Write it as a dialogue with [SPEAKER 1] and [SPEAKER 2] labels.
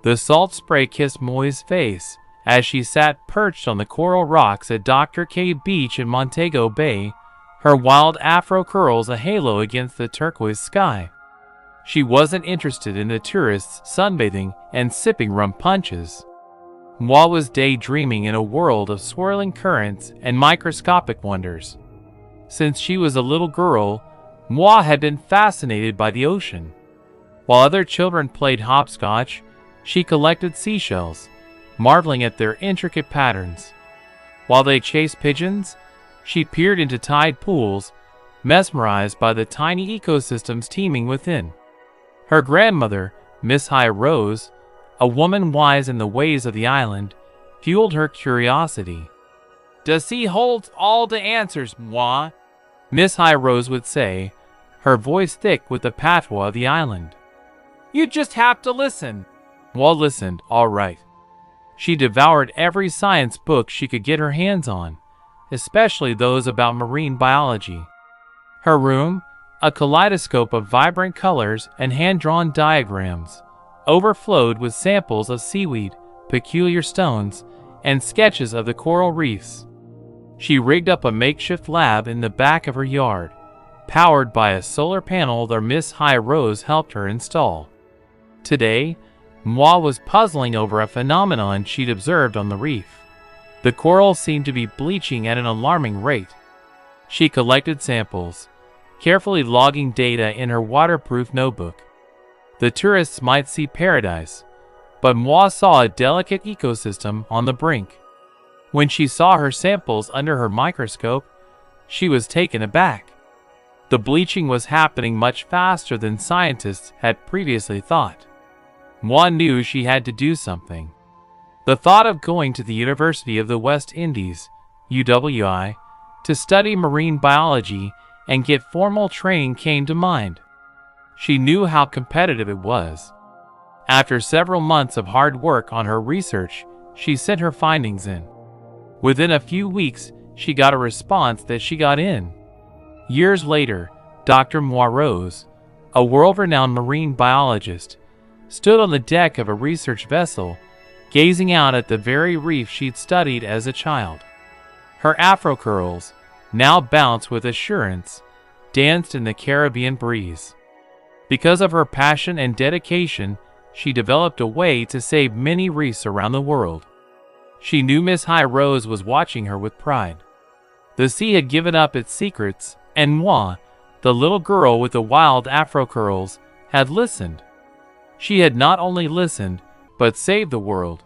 [SPEAKER 1] The salt spray kissed Moi's face as she sat perched on the coral rocks at Dr. K Beach in Montego Bay, her wild afro curls a halo against the turquoise sky. She wasn't interested in the tourists sunbathing and sipping rum punches. Moi was daydreaming in a world of swirling currents and microscopic wonders. Since she was a little girl, Moi had been fascinated by the ocean. While other children played hopscotch, she collected seashells, marveling at their intricate patterns. While they chased pigeons, she peered into tide pools, mesmerized by the tiny ecosystems teeming within. Her grandmother, Miss High Rose, a woman wise in the ways of the island, fueled her curiosity. "The sea holds all the answers, Moi," Miss High Rose would say, her voice thick with the patois of the island. "You just have to listen." Moi listened, all right. She devoured every science book she could get her hands on, especially those about marine biology. Her room, a kaleidoscope of vibrant colors and hand-drawn diagrams, overflowed with samples of seaweed, peculiar stones, and sketches of the coral reefs. She rigged up a makeshift lab in the back of her yard, powered by a solar panel that Miss High Rose helped her install. Today, Moi was puzzling over a phenomenon she'd observed on the reef. The coral seemed to be bleaching at an alarming rate. She collected samples, carefully logging data in her waterproof notebook. The tourists might see paradise, but Moi saw a delicate ecosystem on the brink. When she saw her samples under her microscope, she was taken aback. The bleaching was happening much faster than scientists had previously thought. Moi knew she had to do something. The thought of going to the University of the West Indies, UWI, to study marine biology and get formal training came to mind. She knew how competitive it was. After several months of hard work on her research, she sent her findings in. Within a few weeks, she got a response that she got in. Years later, Dr. Moirose, a world-renowned marine biologist, stood on the deck of a research vessel, gazing out at the very reef she'd studied as a child. Her afro curls, now bounced with assurance, danced in the Caribbean breeze. Because of her passion and dedication, she developed a way to save many reefs around the world. She knew Miss High Rose was watching her with pride. The sea had given up its secrets, and Moi, the little girl with the wild afro curls, had listened. She had not only listened, but saved the world.